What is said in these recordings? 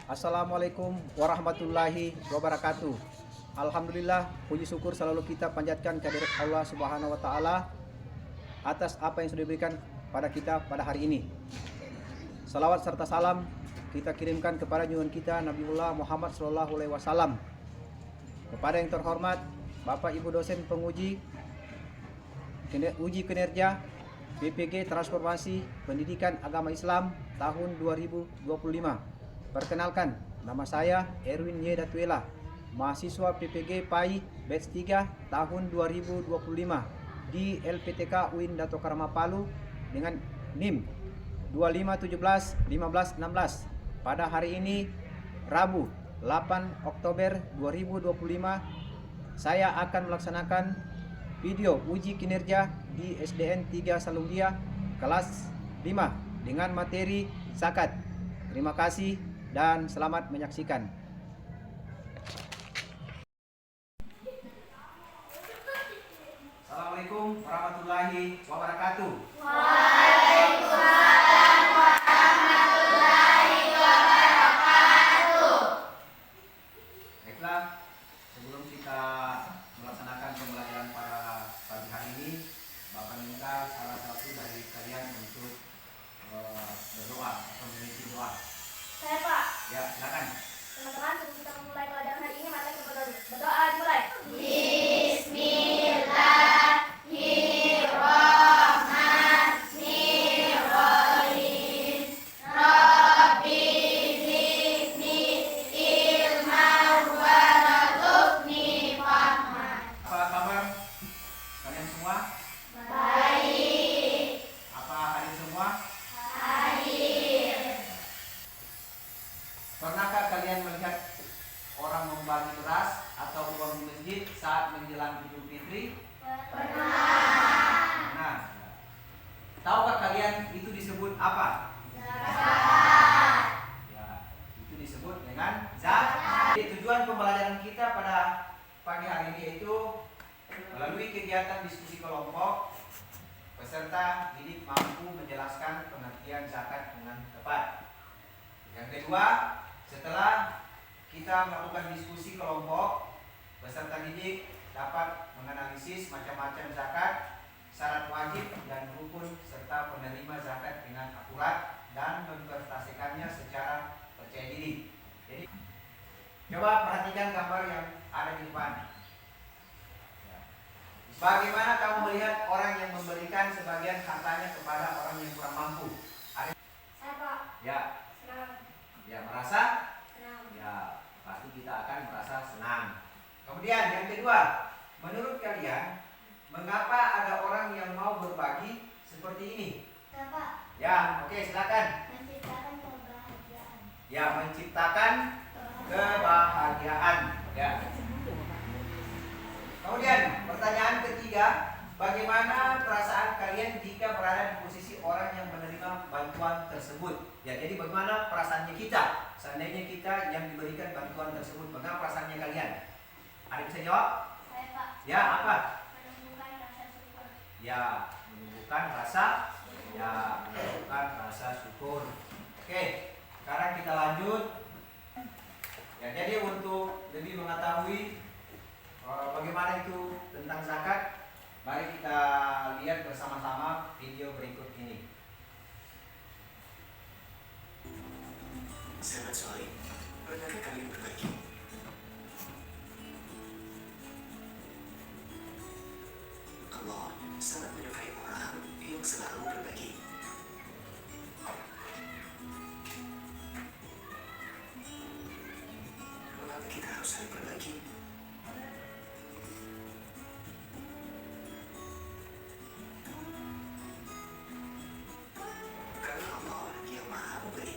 Assalamualaikum warahmatullahi wabarakatuh. Alhamdulillah, puji syukur selalu kita panjatkan kehadirat Allah Subhanahu wa taala atas apa yang sudah diberikan pada kita pada hari ini. Salawat serta salam kita kirimkan kepada junjungan kita Nabiullah Muhammad sallallahu alaihi wasallam. Kepada yang terhormat Bapak Ibu dosen penguji uji kinerja PPG Transformasi Pendidikan Agama Islam tahun 2025. Perkenalkan, nama saya Erwin Y. Datuela, mahasiswa PPG PAI batch 3 tahun 2025 di LPTK UIN Dato Karama Palu dengan NIM 25171516. Pada hari ini Rabu 8 Oktober 2025 saya akan melaksanakan video uji kinerja di SDN 3 Salungia kelas 5 dengan materi zakat. Terima kasih dan selamat menyaksikan. Assalamualaikum warahmatullahi wabarakatuh. Waalaikumsalam warahmatullahi wabarakatuh. Baiklah, sebelum kita melaksanakan pembelajaran pada pagi hari ini, Bapak minta salah satu dari kalian untuk berdoa atau mengisi doa. Saya Pak. Ya, silakan. Teman-teman, sebelum kita memulai pelajaran hari ini, mari kita berdoa dimulai. Bismillahirrahmanirrahim. Rabbi zidni ilman warzuqni fahman. Apa kabar kalian semua? Baik. Apa hari semua? Hadir. Pernahkah kalian melihat orang membagi beras atau uang di masjid saat menjelang Idul Fitri? Pernah. Nah, tahukah kalian itu disebut apa? Zakat. Ya, itu disebut dengan zakat. Jadi, tujuan pembelajaran kita pada pagi hari ini yaitu melalui kegiatan diskusi kelompok, peserta didik mampu menjelaskan pengertian zakat dengan tepat. Yang kedua, setelah kita melakukan diskusi kelompok, peserta didik dapat menganalisis macam-macam zakat, syarat wajib dan rukun serta penerima zakat dengan akurat dan mempresentasikannya secara percaya diri. Jadi, coba perhatikan gambar yang ada di depan. Bagaimana kamu melihat orang yang memberikan sebagian hartanya kepada orang yang kurang mampu? Ada? Saya Pak. Ya, Senang. ya merasa? Senang. Ya, pasti kita akan merasa senang. Kemudian yang kedua, menurut kalian, mengapa ada orang yang mau berbagi seperti ini? Saya Pak. Ya, oke, silakan. Menciptakan kebahagiaan. Ya, menciptakan kebahagiaan. Ya. Kemudian pertanyaan ketiga, bagaimana perasaan kalian jika berada di posisi orang yang menerima bantuan tersebut? Ya, jadi bagaimana perasaannya kita? Seandainya kita yang diberikan bantuan tersebut, bagaimana perasaannya kalian? Ada yang bisa jawab? Saya Pak. Ya, apa? Menumbuhkan rasa syukur. Ya, menumbuhkan rasa menumbuhkan rasa syukur. Oke, sekarang kita lanjut. Ya, jadi untuk lebih mengetahui bagaimana itu tentang zakat, mari kita lihat bersama-sama video berikut ini. Selamat sore, pernahkah kalian berbagi? Allah sangat menyukai orang yang selalu berbagi. Mengapa kita harus saling berbagi? Karena Allah yang Maha Memberi.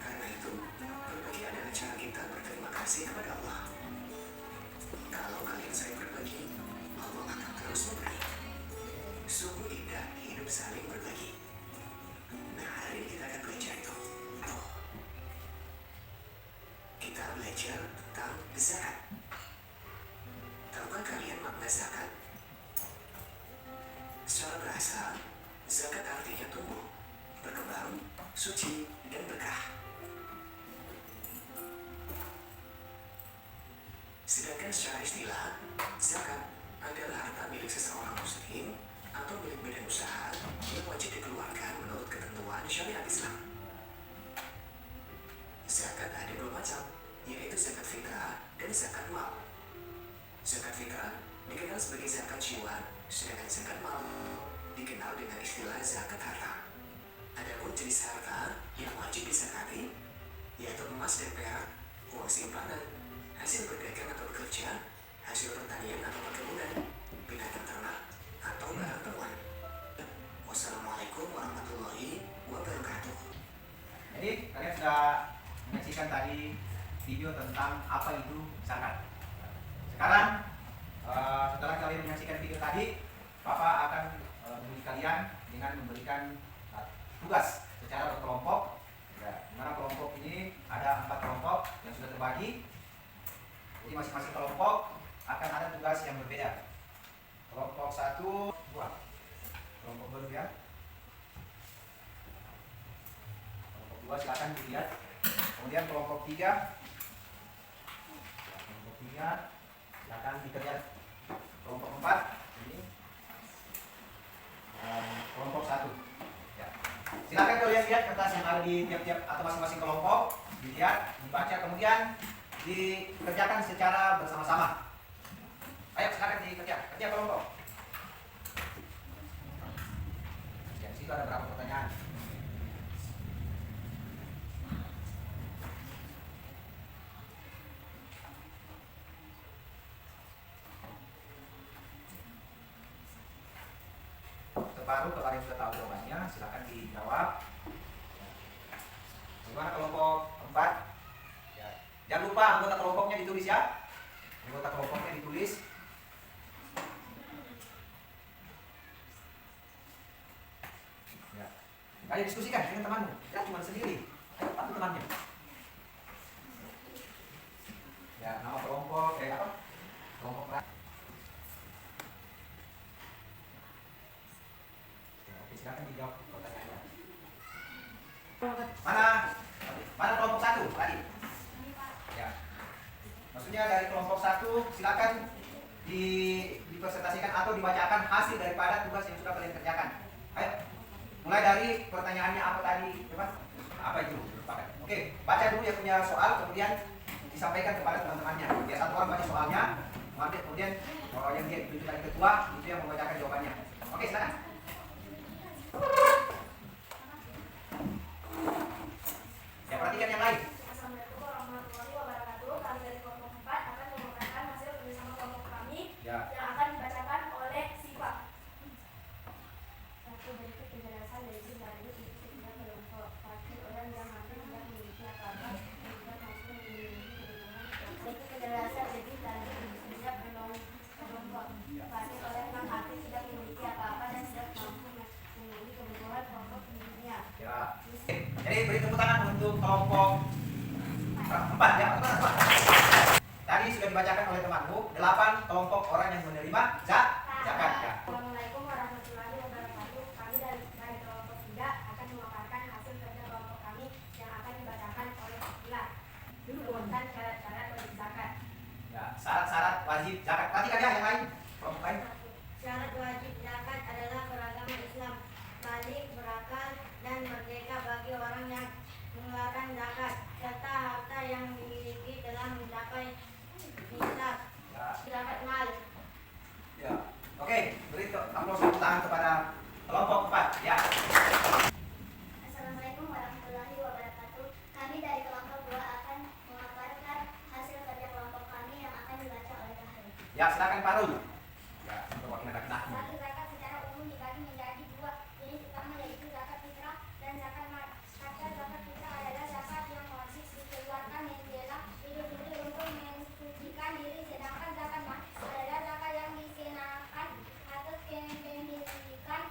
Karena itu, berbagi adalah cara kita berterima kasih kepada Allah. Kalau kalian saling berbagi, Allah akan terus memberi. Sungguh indah hidup saling berbagi. Nah, hari ini kita akan belajar itu. Kita belajar tentang zakat. Tahukah kalian makna zakat? Secara bahasa, Zakat artinya tumbuh, berkembang, suci, dan berkah. Sedangkan secara istilah, zakat adalah harta milik seseorang muslim atau milik badan usaha yang wajib dikeluarkan menurut ketentuan syariat Islam. Zakat ada dua macam, yaitu zakat fitrah dan zakat mal. Zakat fitrah dikenal sebagai zakat jiwa, sedangkan zakat mal dikenal dengan istilah zakat harta. Adapun jenis harta yang wajib dizakati, yaitu emas dan perak, uang simpanan, hasil berdagang atau bekerja, hasil pertanian atau perkebunan, binatang ternak, atau barang temuan. Wassalamualaikum warahmatullahi wabarakatuh. Jadi kalian sudah menyaksikan tadi video tentang apa itu zakat. Sekarang setelah kalian menyaksikan video tadi, Bapak akan menguji kalian dengan memberikan tugas secara berkelompok. Ya, di mana kelompok ini ada 4 kelompok yang sudah terbagi. Jadi masing-masing kelompok akan ada tugas yang berbeda. Kelompok 1, kelompok 2 ya. Kelompok 2 silakan dilihat. Kemudian kelompok 3, silakan dikerjakan. Kelompok 4 ini. Dan kelompok 1. Ya. Silakan kalian lihat kertas yang ada di tiap-tiap atau masing-masing kelompok, dilihat, dibaca, kemudian dikerjakan secara bersama-sama. Ayo silakan kerja kelompok. Ya, di situ ada berapa pertanyaan? Separuh kalau yang sudah tahu jawabannya, silakan dijawab. Gimana kelompok 4? Ya. Jangan lupa anggota kelompoknya ditulis ya. Anggota kelompoknya ditulis. Ya. Ayo diskusikan dengan temanmu. Jangan cuma sendiri. Ayo bantu temannya. Ya, nama kelompok apa? Kelompok ya, oke, silakan dijawab pertanyaannya. Mana kelompok 1 tadi? Ya. Maksudnya dari kelompok 1 silakan dipresentasikan atau dibacakan hasil daripada tugas yang sudah kalian kerjakan. Ayo. Mulai dari pertanyaannya apa tadi, coba? Apa itu? Oke, baca dulu yang punya soal, kemudian disampaikan kepada teman-temannya. Biar satu orang baca soalnya, kemudian yang dia ditunjuk dari ketua itu yang membacakan jawabannya. Oke, silakan. Ya, perhatikan yang lain. Assalamualaikum warahmatullahi wabarakatuh. Kami dari kelompok 4 akan mengumumkan hasil kerjasama kelompok kami Ya. yang akan dibacakan oleh Siva. Satu, berikut penjelasan dari Sindari itu tidak kelompok pasti orang yang hampir tidak memiliki apa-apa dan tidak mampu memiliki kebutuhan. Berikut penjelasan dari Sindari tidak kelompok pasti orang yang hampir tidak memiliki apa-apa dan tidak mampu memiliki kebutuhan pokok hidupnya. Ya. Jadi beri tepuk tangan untuk kelompok 4 ya. Tadi sudah dibacakan oleh temanmu 8 kelompok orang yang menerima zakat ya. Assalamualaikum warahmatullahi wabarakatuh. Kami dari kelompok 3 akan memaparkan hasil kerja kelompok kami yang akan dibacakan oleh Pilar. Tentang syarat-syarat wajib zakat. Ya, syarat-syarat wajib zakat. Perhatikan ya yang lain. Kelompok lain. Syarat wajib zakat adalah beragama Islam, balik, berakal, dan merdeka bagi orang yang mengeluarkan zakat, serta harta yang dimiliki telah mencapai nisab Ya. zakat mal. Ya. Oke, beri aplaus tepuk tangan kepada kelompok 4 ya. Assalamualaikum warahmatullahi wabarakatuh. Kami dari kelompok 2 akan memaparkan hasil kerja kelompok kami yang akan dibaca oleh Kahri. Ya, silakan Farul. Ya, untuk wakil anak-anak. Satu, zakat secara umum dibagi menjadi 2 jenis utama, yaitu zakat fitrah dan zakat mal. Kata zakat fitrah adalah zakat yang wajib dikeluarkan menjelang Idul Fitri untuk mensucikan diri, sedangkan zakat mal adalah zakat yang dikenakan atau dihentikan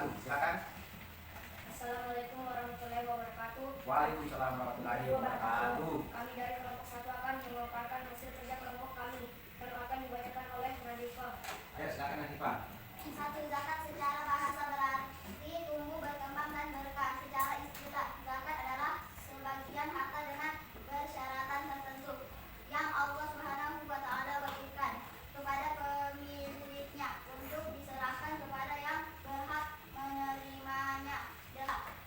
wabarakatuh. Silakan. Assalamualaikum warahmatullahi wabarakatuh. Waalaikumsalam warahmatullahi wabarakatuh. Kami dari kelompok 1 akan memaparkan hasil kerja kelompok kami yang akan dibacakan oleh Nadifah. Ayo silakan Hanifah. 1. Zakat secara bahasa berarti tumbuh, berkembang, dan berkah. Secara istilah, zakat adalah sebagian harta dengan persyaratan tertentu yang Allah Subhanahu wa Ta'ala wajibkan kepada pemiliknya untuk diserahkan kepada yang berhak menerimanya.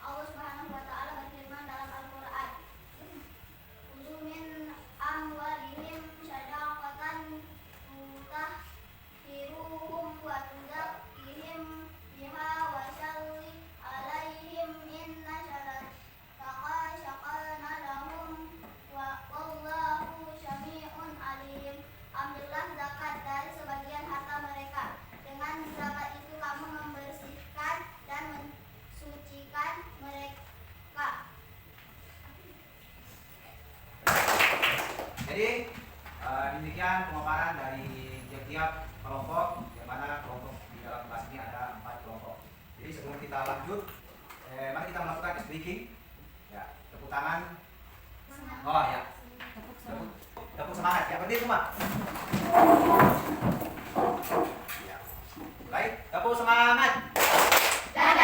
Allah Subhanahu wa Ta'ala berfirman dalam Al-Qur'an, "Khudhu min amwalihim shadaqatan tutahhiruhum wa tuzakkihim biha wa shalli 'alaihim inna syarataka syaqalna lahum wallahu syami'un alim." Ambillah zakat dari sebagian harta mereka. Dengan zakat itu kamu membersihkan dan mensucikan mereka. Jadi demikian pemaparan dari tiap-tiap kelompok, yang mana kelompok di dalam kelas ini ada 4 kelompok. Jadi sebelum kita lanjut, mari kita melakukan speaking. Ya, tepuk tangan. Oh ya, tepuk semangat. Ya, berdiri semua. Ya. Mulai, tepuk semangat. Ya,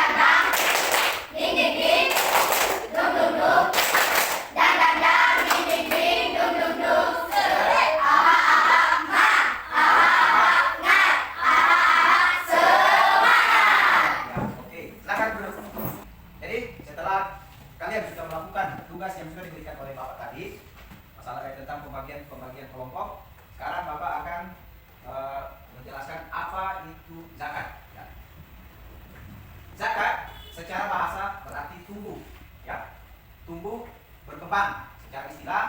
oke, silakan duduk. Jadi setelah kalian sudah melakukan tugas yang sudah diberikan oleh Bapak tadi, masalah tentang pembagian kelompok, sekarang Bapak akan menjelaskan apa itu zakat. Ya. Zakat secara bahasa berarti tumbuh, ya, tumbuh berkembang. Secara istilah,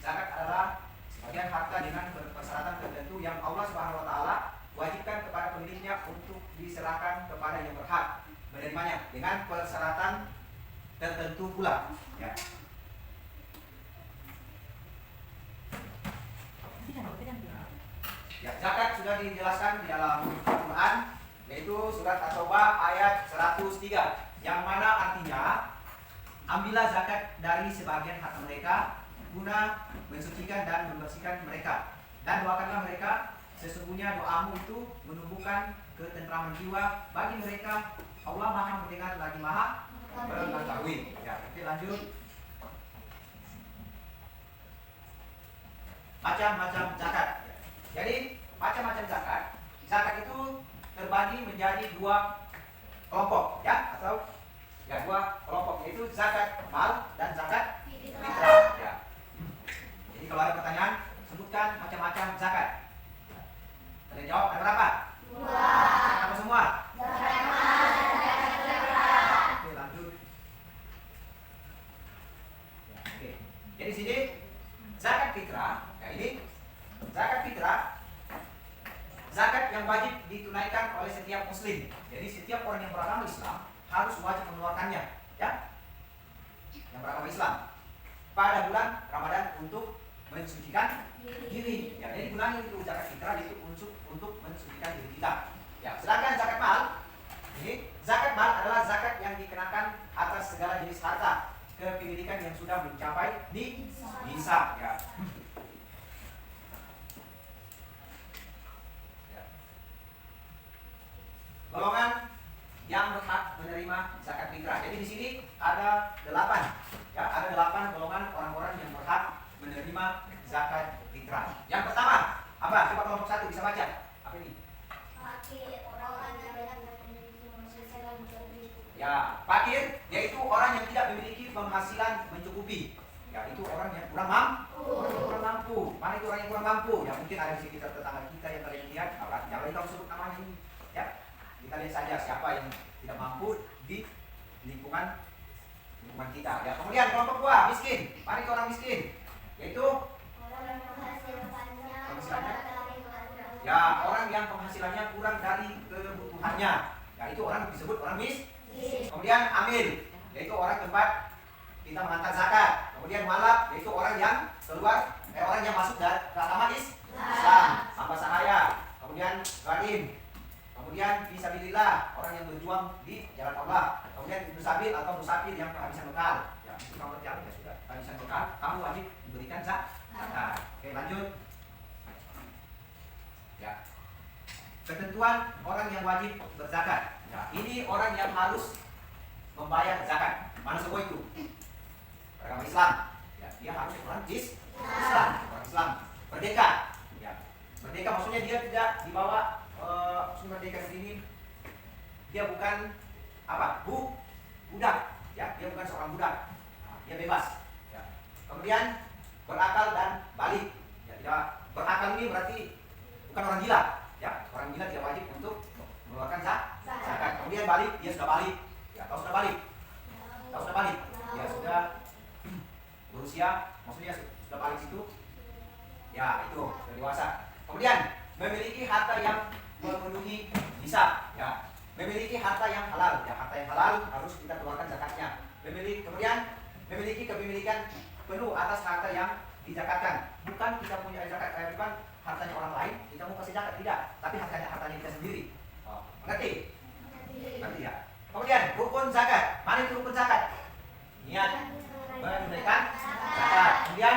zakat adalah sebagian harta dengan persyaratan tertentu yang Allah Subhanahu Wa Taala wajibkan kepada pemiliknya untuk diserahkan kepada yang berhak menerimanya dengan persyaratan tertentu pula. Ya. Ya, zakat sudah dijelaskan di dalam Al-Quran, yaitu surat At-Taubah ayat 103, yang mana artinya ambillah zakat dari sebagian harta mereka guna mensucikan dan membersihkan mereka, dan doakanlah mereka, sesungguhnya doamu itu menumbuhkan ketentraman jiwa bagi mereka. Allah Maha mendengar lagi Maha mengetahui. Ya, oke, lanjut. Macam-macam zakat. Jadi macam-macam zakat. Zakat itu terbagi menjadi 2 kelompok, ya, atau ya 2 kelompok, yaitu zakat mal dan zakat fitrah. Ya. Jadi kalau ada pertanyaan, sebutkan macam-macam zakat. Kalian jawab ada berapa? 2. Apa semua? Oke, lanjut. Ya, oke. Jadi sini zakat fitrah, ya ini zakat fitrah, zakat yang wajib ditunaikan oleh setiap muslim. Jadi setiap orang yang beragama Islam harus wajib mengeluarkannya, ya, yang beragama Islam pada bulan Ramadan untuk mensucikan diri. Ya, jadi gunanya itu zakat fitrah itu untuk mensucikan diri kita. Ya, sedangkan zakat mal, ini zakat mal adalah zakat yang dikenakan atas segala jenis harta kepemilikan yang sudah mencapai nisab. Ya. Golongan yang berhak menerima zakat fitrah. Jadi di sini ada 8. Ya, ada 8 golongan orang-orang yang berhak menerima zakat fitrah. Yang pertama, apa? Coba kelompok 1 bisa baca. Apa ini? Ya, fakir yaitu orang yang tidak memiliki penghasilan mencukupi. Ya, itu orang yang kurang mampu. Kurang mampu. Mana itu orang yang kurang mampu? Ya, mungkin ada di sekitar tetangga kita yang kalian lihat. Jangan lagi kamu sebut namanya ini. Ya, kita lihat saja siapa yang tidak mampu di lingkungan kita. Ya, kemudian kelompok 2 miskin. Mana itu orang miskin? Yaitu ya, orang yang penghasilannya kurang dari kebutuhannya. Ya, itu orang disebut orang miskin. Kemudian amil, yaitu orang tempat kita mengantar zakat. Kemudian mualaf, yaitu orang yang keluar, orang yang masuk ke agama Islam, hamba sahaya. Kemudian gharim, kemudian fisabilillah, orang yang berjuang di jalan Allah. Kemudian Ibnu Sabil atau musafir yang kehabisan bekal. Ya, itu kamu kerja ya sudah kehabisan bekal, kamu wajib diberikan zakat. Oke, lanjut. Ya. Ketentuan orang yang wajib berzakat. Ya, ini orang yang harus membayar zakat. Mana sebuah itu? Agama Islam. Ya, dia harus orang Islam, orang Islam. Merdeka. Ya. Merdeka maksudnya dia tidak dibawa merdeka di sini. Dia bukan apa? Budak. Ya, dia bukan seorang budak. Nah, dia bebas. Ya. Kemudian berakal dan balik. Ya, tidak berakal ini berarti bukan orang gila. Ya, orang gila tidak wajib untuk mengeluarkan zakat. Kemudian balik, dia sudah balik. Ya, tahu sudah balik. Tahu sudah balik. Ya, sudah berusia, maksudnya sudah balik situ. Ya, itu sudah dewasa. Kemudian memiliki harta yang memenuhi nisab. Ya, memiliki harta yang halal. Ya, harta yang halal harus kita keluarkan zakatnya. Kemudian memiliki kepemilikan penuh atas harta yang dizakatkan. Bukan kita punya zakat, bukan hartanya orang lain kita mau kasih zakat, tidak. Tapi hartanya kita sendiri. Oh, mengerti? Mengerti ya. Kemudian rukun zakat. Mana itu rukun zakat? Niat menunaikan zakat. Kemudian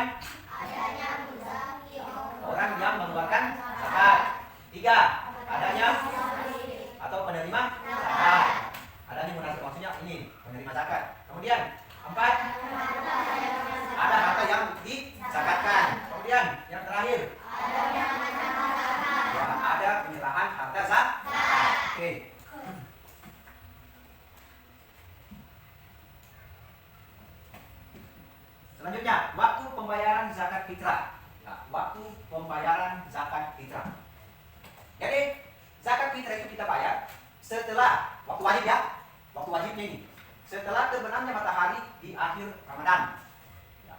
orang yang mengeluarkan zakat. 3. Adanya atau penerima zakat. Adanya maksudnya ini penerima zakat. Kemudian 4. Ada harta yang dizakatkan. Kemudian yang terakhir ya, ada penyerahan harta zakat. Oke. Selanjutnya, waktu pembayaran zakat fitrah. Nah, waktu pembayaran zakat fitrah. Jadi, zakat fitrah itu kita bayar setelah waktu wajib ya. Waktu wajibnya ini setelah terbenamnya matahari di akhir Ramadan. Ya.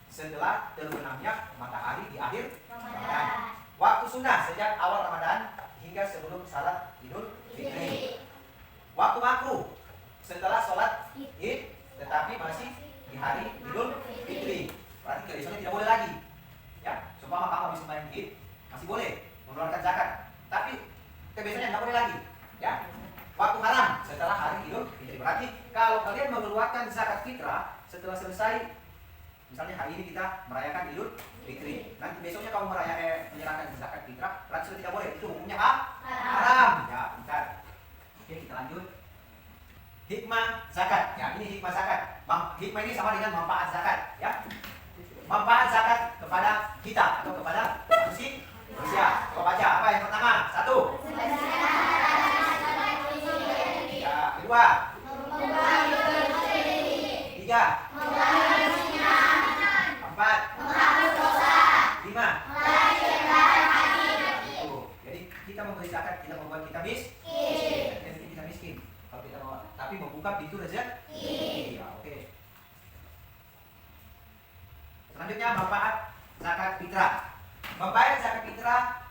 Setelah terbenamnya matahari di akhir Ramadan. Waktu sunnah sejak awal Ramadan hingga sebelum salat Idul Fitri. Waktu makruh setelah sholat Id tetapi masih di hari Idul Fitri. Berarti keesokannya tidak boleh lagi. Ya, seumpama kamu habis sembahyang Id masih boleh mengeluarkan zakat. Tapi kebiasaannya tidak boleh lagi. Ya. Waktu haram setelah hari Idul Fitri. Berarti kalau kalian mengeluarkan zakat fitrah setelah selesai, misalnya hari ini kita merayakan Idul Fitri, nanti besoknya kamu menyerahkan zakat fitrah, berarti sudah tidak boleh. Itu hukumnya haram. Ya, bentar. Oke, kita lanjut. Hikmah zakat. Ya, ini hikmah zakat. Hikmah ini sama dengan manfaat zakat. Ya, manfaat zakat kepada kita atau kepada manusia. Coba baca apa yang pertama? 1. Ya, kedua. 3. 4. 5. Jadi kita memberi zakat tidak membuat kita miskin. Jadi kita miskin. Kalau kita mau, tapi membuka pintu rezeki. Ya, oke. Selanjutnya manfaat zakat fitrah. Membayar zakat fitrah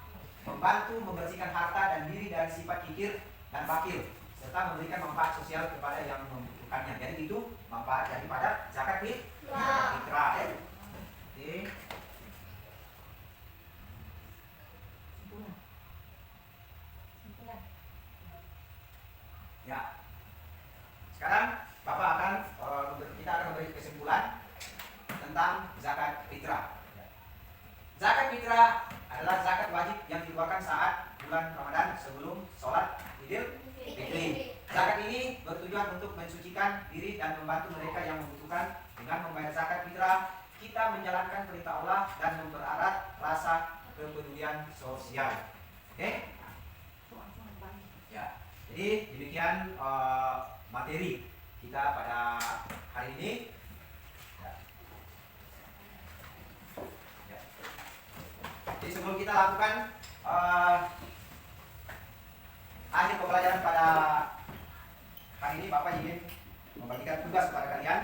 membantu membersihkan harta dan diri dari sifat kikir dan bakil serta memberikan manfaat sosial kepada yang membutuhkannya. Jadi itu manfaat daripada zakat fitrah. Oke. Ya. Sekarang Bapak kita akan memberi kesimpulan tentang zakat fitrah. Zakat fitrah adalah zakat wajib yang dikeluarkan saat bulan Ramadan sebelum sholat Idul Fitri. Zakat ini bertujuan untuk mensucikan diri dan membantu mereka yang membutuhkan. Dengan membayar zakat fitrah, kita menjalankan perintah Allah dan mempererat rasa kepedulian sosial. Oke? Ya. Jadi demikian materi kita pada hari ini. Jadi sebelum kita lakukan akhir pembelajaran pada hari ini, Bapak ingin membagikan tugas kepada kalian.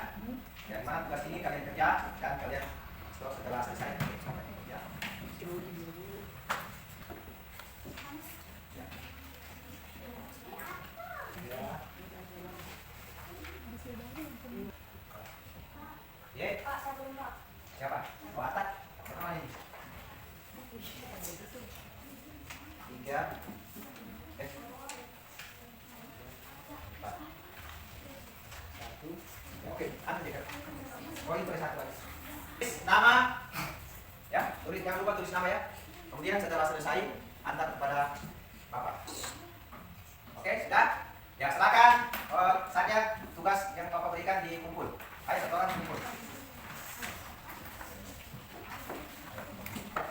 Dari mana tugas ini kalian kerja dan kalian setelah selesai ya. Ya. Pak, saya belum Pak. Siapa? Pak Atat. Pertama ini. 3. Anu dekat. Oh ini boleh satu aja. Tulis nama, ya. Tulis, jangan lupa tulis nama ya. Kemudian setelah selesai antar kepada Bapak. Oke, sudah? Ya silakan saja tugas yang Bapak berikan dikumpul. Ayo satu orang kumpul.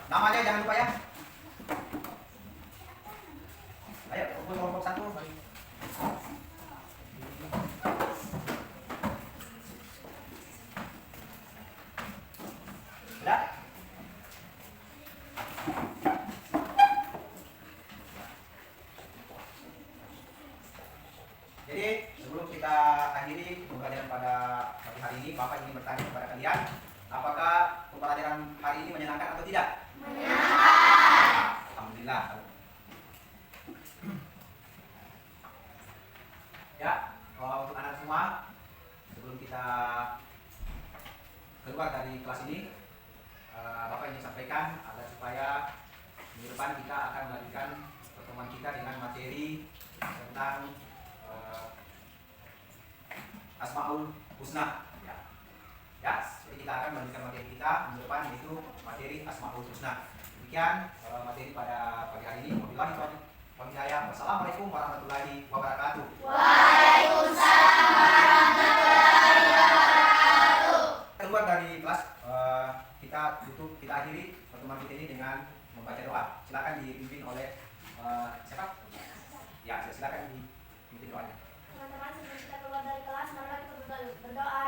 Namanya jangan lupa ya. Ayo kumpul kelompok satu. Sudah? Jadi sebelum kita akhiri pembelajaran pada pagi hari ini, Bapak ingin bertanya kepada kalian, apakah pembelajaran hari ini menyenangkan atau tidak? Menyenangkan. Alhamdulillah. Ya, untuk anak semua, sebelum kita keluar dari kelas ini, Bapak ingin sampaikan agar supaya minggu depan kita akan melanjutkan pertemuan kita dengan materi tentang Asmaul Husna. Ya, jadi kita akan melanjutkan materi kita minggu depan, yaitu materi Asmaul Husna. Demikian materi pada pagi hari ini. Wabillahi taufiq wal hidayah. Wassalamualaikum warahmatullahi wabarakatuh. Waalaikumsalam warahmatullahi wabarakatuh. Keluar dari kelas, kita tutup, kita akhiri pertemuan kita ini dengan membaca doa. Silakan dipimpin oleh siapa? Ya, silakan dipimpin doanya. Teman-teman, sebelum kita keluar dari kelas, marilah kita berdoa.